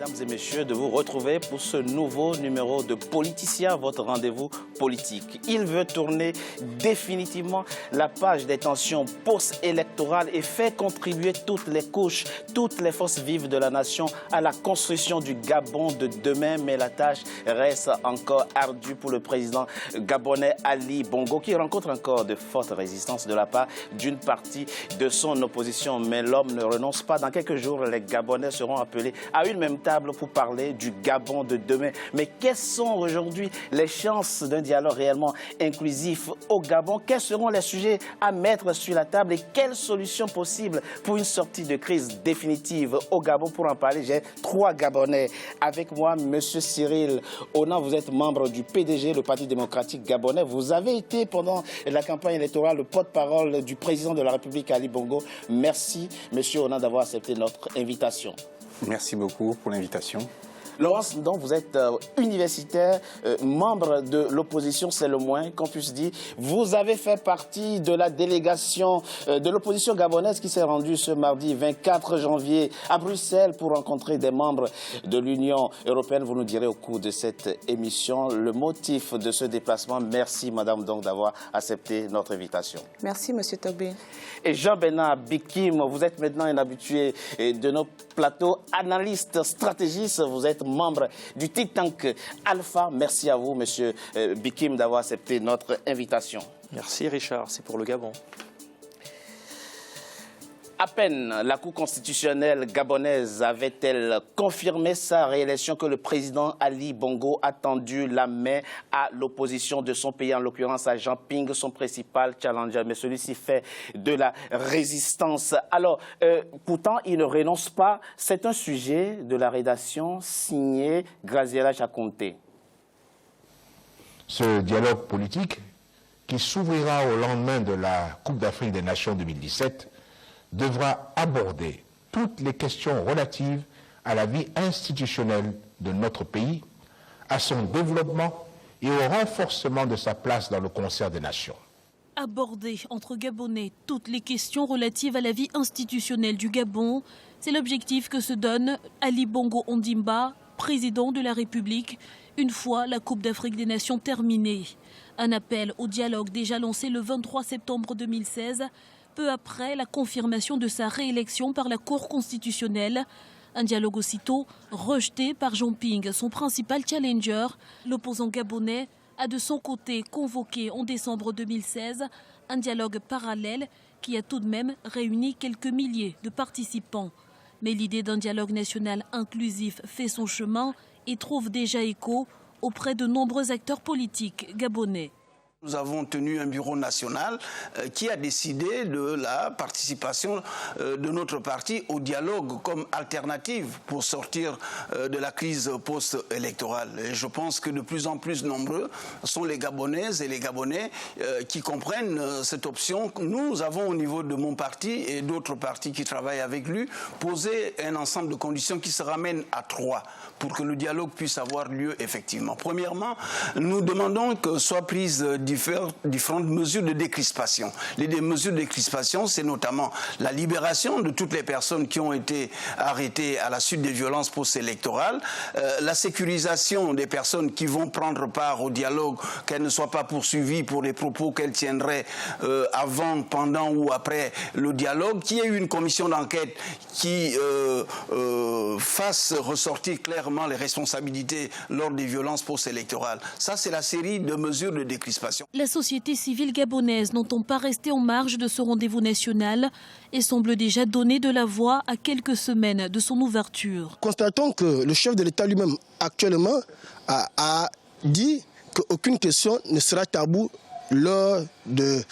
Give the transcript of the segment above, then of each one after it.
mesdames et messieurs, de vous retrouver pour ce nouveau numéro de Politicien, votre rendez-vous politique. Il veut tourner définitivement la page des tensions post-électorales et faire contribuer toutes les couches, toutes les forces vives de la nation à la construction du Gabon de demain. Mais la tâche reste encore ardue pour le président gabonais Ali Bongo, qui rencontre encore de fortes résistances de la part d'une partie de son opposition. Mais l'homme ne renonce pas. Dans quelques jours, les Gabonais seront appelés à une même table pour parler du Gabon de demain. Mais quelles sont aujourd'hui les chances d'un dialogue réellement inclusif au Gabon? Quels seront les sujets à mettre sur la table et quelles solutions possibles pour une sortie de crise définitive au Gabon? Pour en parler, j'ai trois Gabonais avec moi. Monsieur Cyril Onan, vous êtes membre du PDG, le Parti démocratique gabonais. Vous avez été pendant la campagne électorale le porte-parole du président de la République, Ali Bongo. Merci, monsieur Onan, d'avoir accepté notre invitation. Merci beaucoup pour l'invitation. Laurence, donc vous êtes universitaire, membre de l'opposition, c'est le moins qu'on puisse dire. Vous avez fait partie de la délégation de l'opposition gabonaise qui s'est rendue ce mardi 24 janvier à Bruxelles pour rencontrer des membres de l'Union européenne. Vous nous direz au cours de cette émission le motif de ce déplacement. Merci, madame, donc d'avoir accepté notre invitation. Merci, monsieur Tobé. Et Jean-Bernard Bikim, vous êtes maintenant un habitué de nos plateaux, analyste, stratégiste. Vous êtes membre du think tank Alpha. Merci à vous, monsieur Bikim, d'avoir accepté notre invitation. Merci Richard, c'est pour le Gabon. À peine la Cour constitutionnelle gabonaise avait-elle confirmé sa réélection que le président Ali Bongo a tendu la main à l'opposition de son pays, en l'occurrence à Jean Ping, son principal challenger. Mais celui-ci fait de la résistance. Alors, pourtant, il ne renonce pas. C'est un sujet de la rédaction signée Graziella Jaconte. Ce dialogue politique qui s'ouvrira au lendemain de la Coupe d'Afrique des Nations 2017 devra aborder toutes les questions relatives à la vie institutionnelle de notre pays, à son développement et au renforcement de sa place dans le concert des nations. Aborder entre Gabonais toutes les questions relatives à la vie institutionnelle du Gabon, c'est l'objectif que se donne Ali Bongo Ondimba, président de la République, une fois la Coupe d'Afrique des Nations terminée. Un appel au dialogue déjà lancé le 23 septembre 2016, peu après la confirmation de sa réélection par la Cour constitutionnelle. Un dialogue aussitôt rejeté par Jean Ping, son principal challenger. L'opposant gabonais a de son côté convoqué en décembre 2016 un dialogue parallèle qui a tout de même réuni quelques milliers de participants. Mais l'idée d'un dialogue national inclusif fait son chemin et trouve déjà écho auprès de nombreux acteurs politiques gabonais. Nous avons tenu un bureau national qui a décidé de la participation de notre parti au dialogue comme alternative pour sortir de la crise post-électorale. Et je pense que de plus en plus nombreux sont les Gabonaises et les Gabonais qui comprennent cette option. Nous avons au niveau de mon parti et d'autres partis qui travaillent avec lui posé un ensemble de conditions qui se ramènent à 3 pour que le dialogue puisse avoir lieu effectivement. Premièrement, nous demandons que soient prises différentes mesures de décrispation. Les mesures de décrispation, c'est notamment la libération de toutes les personnes qui ont été arrêtées à la suite des violences post-électorales, la sécurisation des personnes qui vont prendre part au dialogue, qu'elles ne soient pas poursuivies pour les propos qu'elles tiendraient avant, pendant ou après le dialogue, qu'il y ait eu une commission d'enquête qui fasse ressortir clairement les responsabilités lors des violences post-électorales. Ça, c'est la série de mesures de décrispation. La société civile gabonaise n'entend pas rester en marge de ce rendez-vous national et semble déjà donner de la voix à quelques semaines de son ouverture. Constatons que le chef de l'État lui-même actuellement a dit qu'aucune question ne sera taboue lors de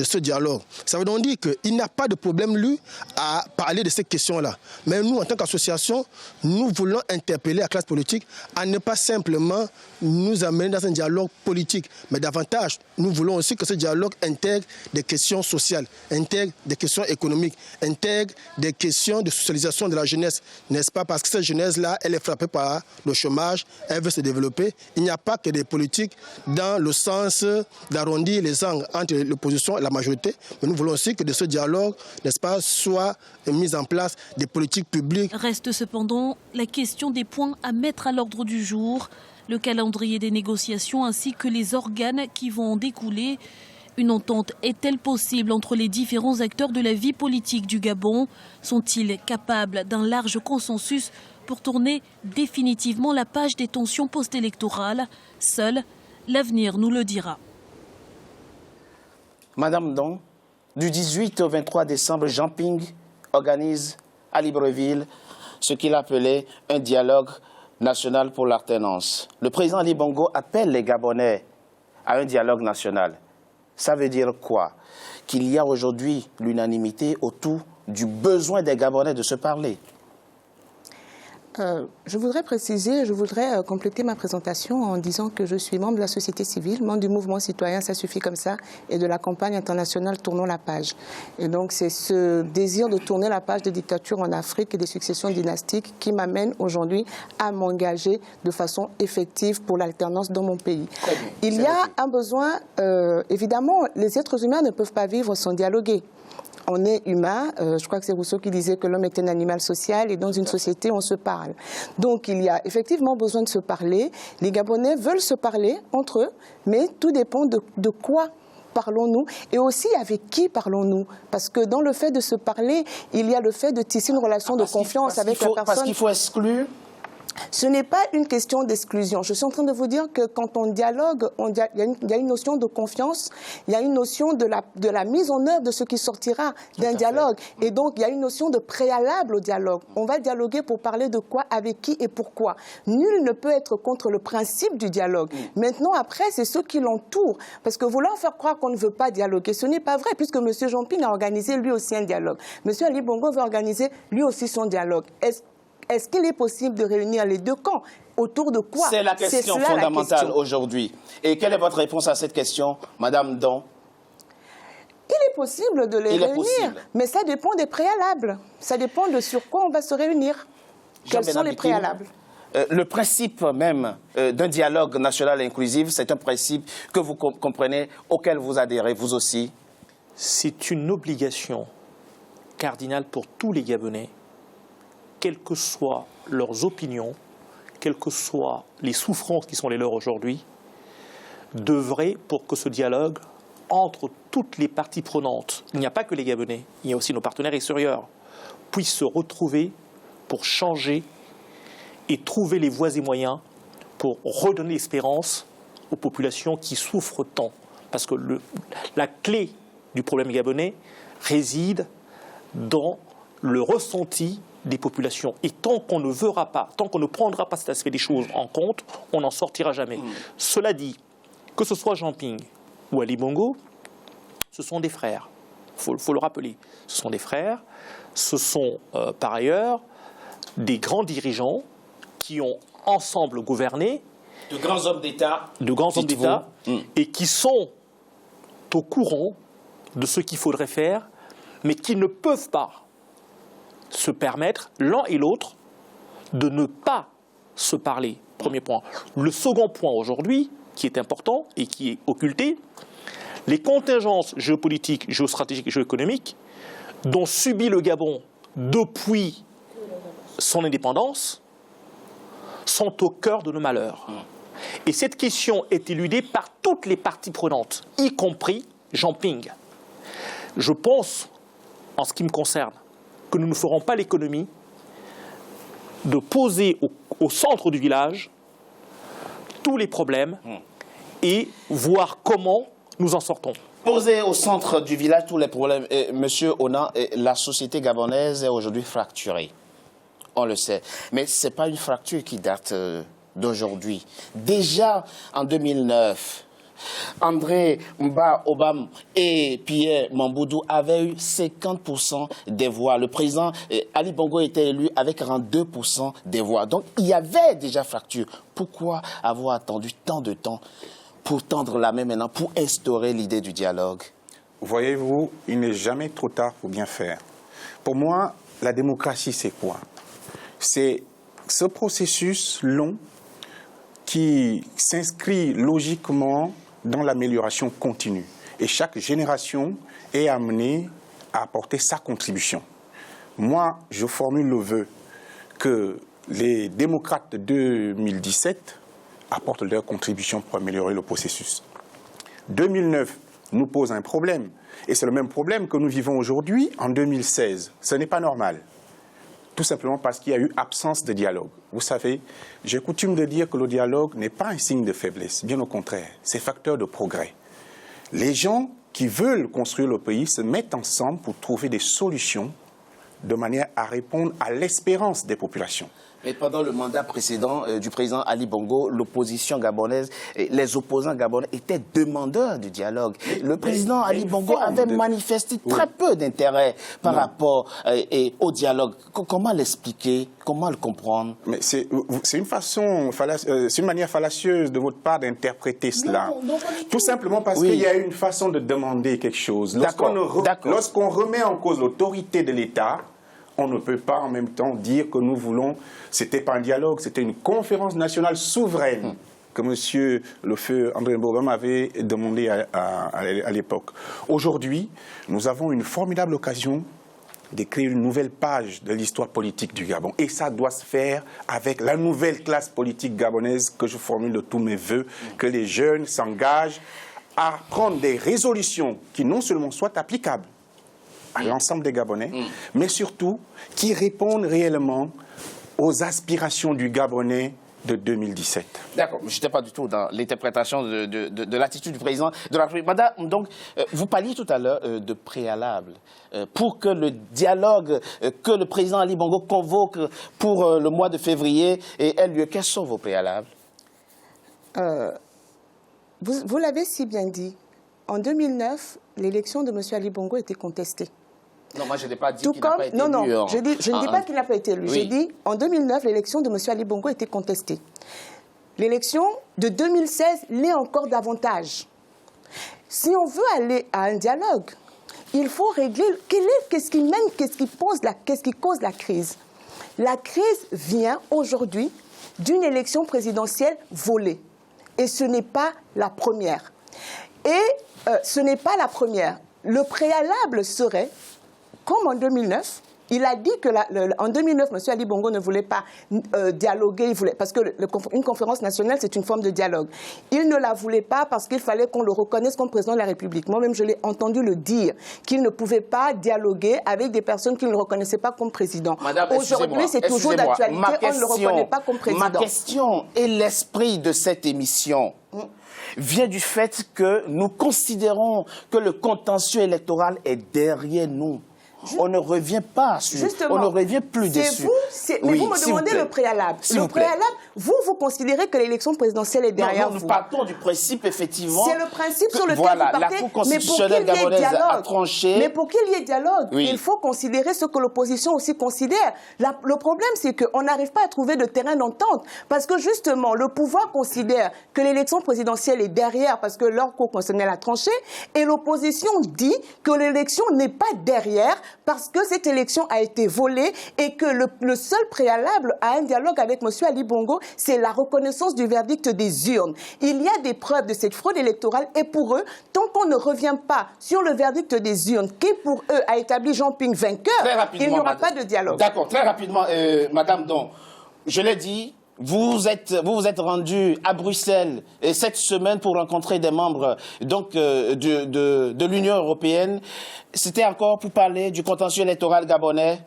ce dialogue. Ça veut donc dire qu'il n'a pas de problème, lui, à parler de ces questions-là. Mais nous, en tant qu'association, nous voulons interpeller la classe politique à ne pas simplement nous amener dans un dialogue politique, mais davantage, nous voulons aussi que ce dialogue intègre des questions sociales, intègre des questions économiques, intègre des questions de socialisation de la jeunesse, n'est-ce pas? Parce que cette jeunesse-là, elle est frappée par le chômage, elle veut se développer. Il n'y a pas que des politiques dans le sens d'arrondir arrondir les angles entre l'opposition et la majorité, mais nous voulons aussi que de ce dialogue, n'est-ce pas, soit mise en place des politiques publiques. Reste cependant la question des points à mettre à l'ordre du jour, le calendrier des négociations ainsi que les organes qui vont en découler. Une entente est-elle possible entre les différents acteurs de la vie politique du Gabon? Sont-ils capables d'un large consensus pour tourner définitivement la page des tensions post-électorales? Seul l'avenir nous le dira. Madame Dong, du 18 au 23 décembre, Jean Ping organise à Libreville ce qu'il appelait un dialogue national pour l'alternance. Le président Ali Bongo appelle les Gabonais à un dialogue national. Ça veut dire quoi? Qu'il y a aujourd'hui l'unanimité autour du besoin des Gabonais de se parler. Je voudrais préciser, je voudrais compléter ma présentation en disant que je suis membre de la société civile, membre du mouvement citoyen, ça suffit comme ça, et de la campagne internationale Tournons la page. Et donc c'est ce désir de tourner la page des dictatures en Afrique et des successions dynastiques qui m'amène aujourd'hui à m'engager de façon effective pour l'alternance dans mon pays. Il y a un besoin, évidemment, les êtres humains ne peuvent pas vivre sans dialoguer. On est humain, je crois que c'est Rousseau qui disait que l'homme est un animal social et dans une société on se parle. Donc il y a effectivement besoin de se parler, les Gabonais veulent se parler entre eux, mais tout dépend de quoi parlons-nous et aussi avec qui parlons-nous. Parce que dans le fait de se parler, il y a le fait de tisser une relation de confiance avec la personne. Parce qu'il faut exclure. Ce n'est pas une question d'exclusion. Je suis en train de vous dire que quand on dialogue, il y a une notion de confiance, il y a une notion de la mise en œuvre de ce qui sortira d'un dialogue. Et donc, il y a une notion de préalable au dialogue. On va dialoguer pour parler de quoi, avec qui et pourquoi. Nul ne peut être contre le principe du dialogue. Maintenant, après, c'est ceux qui l'entourent. Parce que vouloir faire croire qu'on ne veut pas dialoguer, ce n'est pas vrai, puisque M. Jean Ping a organisé lui aussi un dialogue. M. Ali Bongo veut organiser lui aussi son dialogue. Est-ce qu'il est possible de réunir les deux camps? Autour de quoi? C'est la question fondamentale aujourd'hui. Et quelle est votre réponse à cette question, Madame Dong? Il est possible de les réunir, mais ça dépend des préalables. Ça dépend de sur quoi on va se réunir. Quels sont les préalables? Le principe même d'un dialogue national inclusif, c'est un principe que vous comprenez, auquel vous adhérez, vous aussi? C'est une obligation cardinale pour tous les Gabonais, quelles que soient leurs opinions, quelles que soient les souffrances qui sont les leurs aujourd'hui, d'œuvrer pour que ce dialogue entre toutes les parties prenantes, il n'y a pas que les Gabonais, il y a aussi nos partenaires extérieurs, puissent se retrouver pour changer et trouver les voies et moyens pour redonner l'espérance aux populations qui souffrent tant. Parce que la clé du problème gabonais réside dans le ressenti des populations. Et tant qu'on ne verra pas, tant qu'on ne prendra pas cet aspect des choses en compte, on n'en sortira jamais. Cela dit, que ce soit Jean Ping ou Ali Bongo, ce sont des frères. Il faut le rappeler. Ce sont des frères. Ce sont par ailleurs des grands dirigeants qui ont ensemble gouverné. De grands hommes d'État. De grands hommes d'État. Et qui sont au courant de ce qu'il faudrait faire, mais qui ne peuvent pas se permettre, l'un et l'autre, de ne pas se parler. Premier point. Le second point aujourd'hui, qui est important et qui est occulté, les contingences géopolitiques, géostratégiques et géoéconomiques dont subit le Gabon depuis son indépendance sont au cœur de nos malheurs. Et cette question est éludée par toutes les parties prenantes, y compris Jean Ping. Je pense, en ce qui me concerne, que nous ne ferons pas l'économie de poser au centre du village tous les problèmes et voir comment nous en sortons. Poser au centre du village tous les problèmes. Monsieur Onan, la société gabonaise est aujourd'hui fracturée. On le sait. Mais ce n'est pas une fracture qui date d'aujourd'hui. Déjà en 2009, André Mba Obam et Pierre Mamboudou avaient eu 50% des voix. Le président Ali Bongo était élu avec 42% des voix. Donc il y avait déjà fracture. Pourquoi avoir attendu tant de temps pour tendre la main maintenant, pour instaurer l'idée du dialogue? Voyez-vous, il n'est jamais trop tard pour bien faire. Pour moi, la démocratie, c'est quoi? C'est ce processus long qui s'inscrit logiquement dans l'amélioration continue. Et chaque génération est amenée à apporter sa contribution. Moi, je formule le vœu que les démocrates de 2017 apportent leur contribution pour améliorer le processus. 2009 nous pose un problème. Et c'est le même problème que nous vivons aujourd'hui en 2016. Ce n'est pas normal. Tout simplement parce qu'il y a eu absence de dialogue. Vous savez, j'ai coutume de dire que le dialogue n'est pas un signe de faiblesse. Bien au contraire, c'est facteur de progrès. Les gens qui veulent construire le pays se mettent ensemble pour trouver des solutions de manière à répondre à l'espérance des populations. Mais pendant le mandat précédent du président Ali Bongo, l'opposition gabonaise, les opposants gabonais étaient demandeurs de dialogue. Le président Ali Bongo avait manifesté très peu d'intérêt par rapport au dialogue. Comment l'expliquer? Comment le comprendre? Mais c'est une manière fallacieuse de votre part d'interpréter cela. Non, tout simplement parce qu'il y a une façon de demander quelque chose. Lorsqu'on remet en cause l'autorité de l'État, on ne peut pas en même temps dire que nous voulons... C'était pas un dialogue, c'était une conférence nationale souveraine que M. le feu André Mbogam avait demandé à l'époque. Aujourd'hui, nous avons une formidable occasion d'écrire une nouvelle page de l'histoire politique du Gabon. Et ça doit se faire avec la nouvelle classe politique gabonaise que je formule de tous mes voeux, que les jeunes s'engagent à prendre des résolutions qui non seulement soient applicables à l'ensemble des Gabonais, mais surtout qui répondent réellement aux aspirations du Gabonais de 2017. D'accord, je n'étais pas du tout dans l'interprétation de l'attitude du président de la République. Madame, donc, vous parliez tout à l'heure de préalable. Pour que le dialogue que le président Ali Bongo convoque pour le mois de février ait lieu, quels sont vos préalables? Vous l'avez si bien dit. En 2009, l'élection de M. Ali Bongo était contestée. Non, moi je n'ai pas dit qu'il n'a pas été élu. Non, je ne dis pas qu'il n'a pas été élu. Oui. J'ai dit, en 2009, l'élection de M. Ali Bongo était contestée. L'élection de 2016 l'est encore davantage. Si on veut aller à un dialogue, il faut régler qu'est-ce qui cause la crise. La crise vient aujourd'hui d'une élection présidentielle volée. Et ce n'est pas la première. Ce n'est pas la première. Le préalable serait... Comme en 2009, il a dit qu'en 2009, M. Ali Bongo ne voulait pas dialoguer, parce qu'une conférence nationale, c'est une forme de dialogue. Il ne la voulait pas parce qu'il fallait qu'on le reconnaisse comme président de la République. Moi-même, je l'ai entendu le dire, qu'il ne pouvait pas dialoguer avec des personnes qu'il ne reconnaissait pas comme président. Aujourd'hui, c'est toujours d'actualité, on ne le reconnaît pas comme président. Ma question et l'esprit de cette émission vient du fait que nous considérons que le contentieux électoral est derrière nous. On ne revient pas sur... Justement, on ne revient plus dessus. Mais vous me demandez le préalable. Le préalable, vous considérez que l'élection présidentielle est derrière vous. Nous partons du principe, effectivement... C'est le principe sur lequel vous partez. La Cour constitutionnelle gabonaise a tranché. Mais pour qu'il y ait dialogue, il faut considérer ce que l'opposition aussi considère. Le problème, c'est qu'on n'arrive pas à trouver de terrain d'entente. Parce que justement, le pouvoir considère que l'élection présidentielle est derrière parce que leur Cour constitutionnelle a tranché. Et l'opposition dit que l'élection n'est pas derrière parce que cette élection a été volée et que le seul préalable à un dialogue avec M. Ali Bongo, c'est la reconnaissance du verdict des urnes. Il y a des preuves de cette fraude électorale et pour eux, tant qu'on ne revient pas sur le verdict des urnes qui pour eux a établi Jean Ping vainqueur, il n'y aura pas de dialogue. D'accord, très rapidement, Madame Don, je l'ai dit, vous vous êtes rendu à Bruxelles cette semaine pour rencontrer des membres donc, de l'Union européenne. C'était encore pour parler du contentieux électoral gabonais?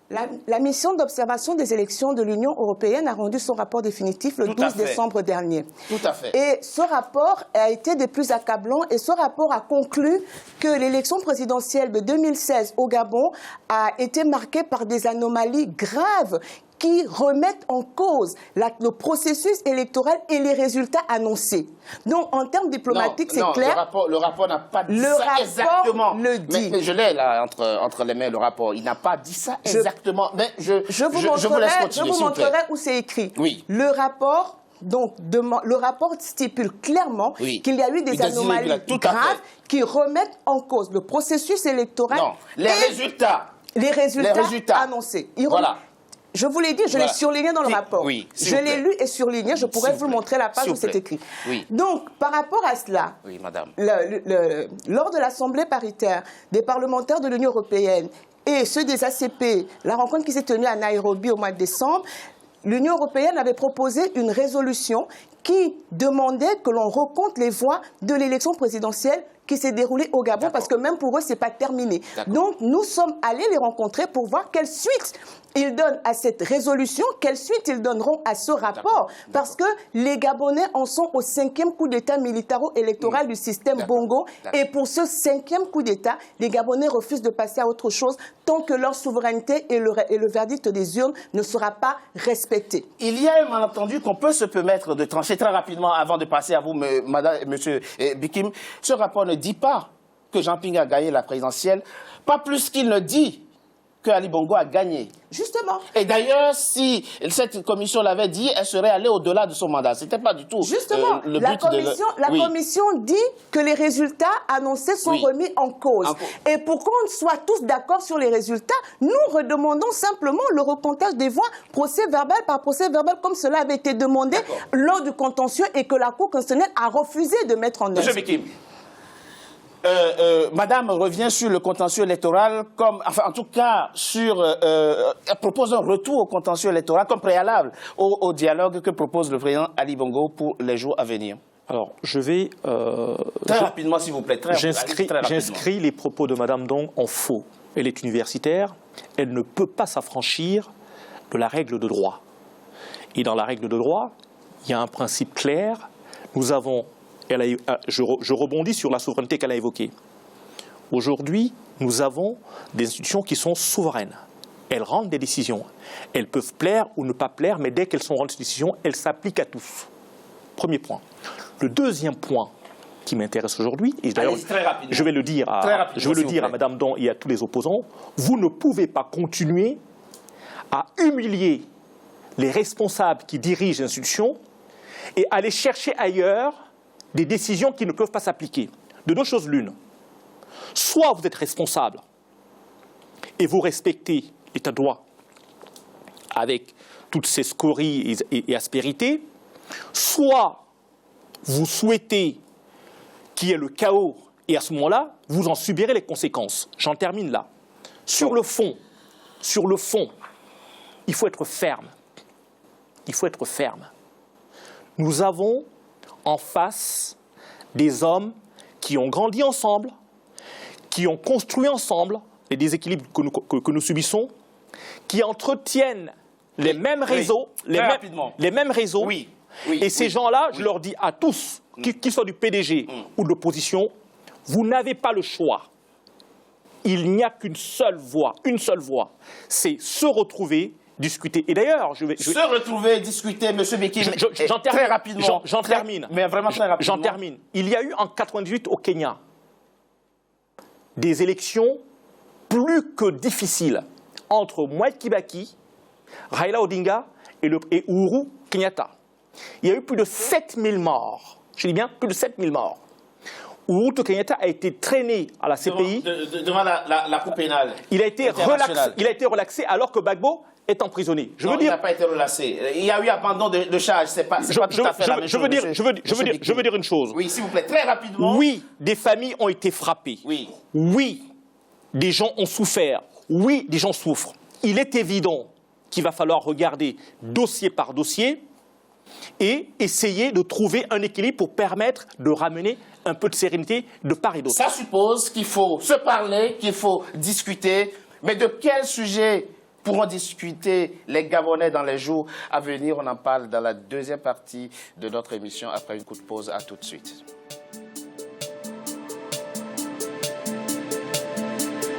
La mission d'observation des élections de l'Union européenne a rendu son rapport définitif le 12 décembre dernier. Tout à fait. Et ce rapport a été des plus accablants et ce rapport a conclu que l'élection présidentielle de 2016 au Gabon a été marquée par des anomalies graves qui remettent en cause le processus électoral et les résultats annoncés. Donc, en termes diplomatiques, c'est clair. Le rapport n'a pas dit ça exactement. Le dit. Mais je l'ai là entre les mains, le rapport. Il n'a pas dit ça exactement. Mais je vous laisse continuer, je vous montrerai où c'est écrit. Oui. Le rapport... Donc, le rapport stipule clairement qu'il y a eu des anomalies graves qui remettent en cause le processus électoral et les résultats annoncés. Voilà. Je vous l'ai dit, je l'ai surligné dans le rapport. Oui, je l'ai lu et surligné, je pourrais vous montrer la page où c'est écrit. Oui. Donc, par rapport à cela, oui, madame. Lors de l'Assemblée paritaire des parlementaires de l'Union européenne et ceux des ACP, la rencontre qui s'est tenue à Nairobi au mois de décembre, l'Union européenne avait proposé une résolution qui demandait que l'on recompte les voix de l'élection présidentielle qui s'est déroulée au Gabon, parce que même pour eux, ce n'est pas terminé. Donc, nous sommes allés les rencontrer pour voir quelle suite ils donnent à cette résolution, quelle suite ils donneront à ce rapport, parce que les Gabonais en sont au 5e coup d'État militaro-électoral du système Bongo, et pour ce 5e coup d'État, les Gabonais refusent de passer à autre chose tant que leur souveraineté et le verdict des urnes ne sera pas respecté. Il y a un malentendu qu'on peut se permettre de trancher très rapidement avant de passer à vous, monsieur Bikim. Ce rapport ne dit pas que Jean Ping a gagné la présidentielle, pas plus qu'il ne dit que Ali Bongo a gagné. Justement. Et d'ailleurs, si cette commission l'avait dit, elle serait allée au-delà de son mandat. Ce n'était pas du tout Justement, le la but commission dit que les résultats annoncés sont remis en cause. Et pour qu'on soit tous d'accord sur les résultats, nous redemandons simplement le recomptage des voix procès verbal par procès verbal, comme cela avait été demandé lors du contentieux et que la Cour constitutionnelle a refusé de mettre en œuvre. Monsieur Bikim. Madame revient sur le contentieux électoral, en tout cas, elle propose un retour au contentieux électoral comme préalable au dialogue que propose le président Ali Bongo pour les jours à venir. Alors, je vais... très rapidement, s'il vous plaît. J'inscris les propos de Madame Dong en faux. Elle est universitaire, elle ne peut pas s'affranchir de la règle de droit. Et dans la règle de droit, il y a un principe clair. Nous avons... je rebondis sur la souveraineté qu'elle a évoquée. Aujourd'hui, nous avons des institutions qui sont souveraines. Elles rendent des décisions. Elles peuvent plaire ou ne pas plaire, mais dès qu'elles sont rendues des décisions, elles s'appliquent à tous. Premier point. Le deuxième point qui m'intéresse aujourd'hui, et d'ailleurs je vais le dire à Madame Dong et à tous les opposants, vous ne pouvez pas continuer à humilier les responsables qui dirigent l'institution et aller chercher ailleurs des décisions qui ne peuvent pas s'appliquer. De deux choses l'une. Soit vous êtes responsable et vous respectez l'état de droit avec toutes ses scories et aspérités, soit vous souhaitez qu'il y ait le chaos et à ce moment-là, vous en subirez les conséquences. J'en termine là. Sur le fond, il faut être ferme. Il faut être ferme. Nous avons en face des hommes qui ont grandi ensemble, qui ont construit ensemble les déséquilibres que nous subissons, qui entretiennent les mêmes réseaux, les mêmes réseaux. Et ces gens-là, je leur dis à tous, qu'ils soient du PDG ou de l'opposition, vous n'avez pas le choix. Il n'y a qu'une seule voie, c'est se retrouver, discuter. Et d'ailleurs, se retrouver, discuter, M. Bikim, très rapidement. J'en termine. Mais vraiment très rapidement. J'en termine. Il y a eu en 1998 au Kenya des élections plus que difficiles entre Mwai Kibaki, Raila Odinga et Uhuru Kenyatta. Il y a eu plus de 7000 morts. Je dis bien plus de 7000 morts. Uhuru Kenyatta a été traîné à la CPI. Devant la Cour pénale. Il a été relaxé alors que Gbagbo est emprisonné. Il n'a pas été relaxé. Il y a eu abandon de charge. C'est pas tout à fait la même chose. Je veux dire une chose. Oui, s'il vous plaît, très rapidement. Oui, des familles ont été frappées. Oui, des gens ont souffert. Oui, des gens souffrent. Il est évident qu'il va falloir regarder dossier par dossier et essayer de trouver un équilibre pour permettre de ramener un peu de sérénité de part et d'autre. Ça suppose qu'il faut se parler, qu'il faut discuter. Mais de quel sujet pourront discuter les Gabonais dans les jours à venir? On en parle dans la deuxième partie de notre émission après une courte pause. À tout de suite.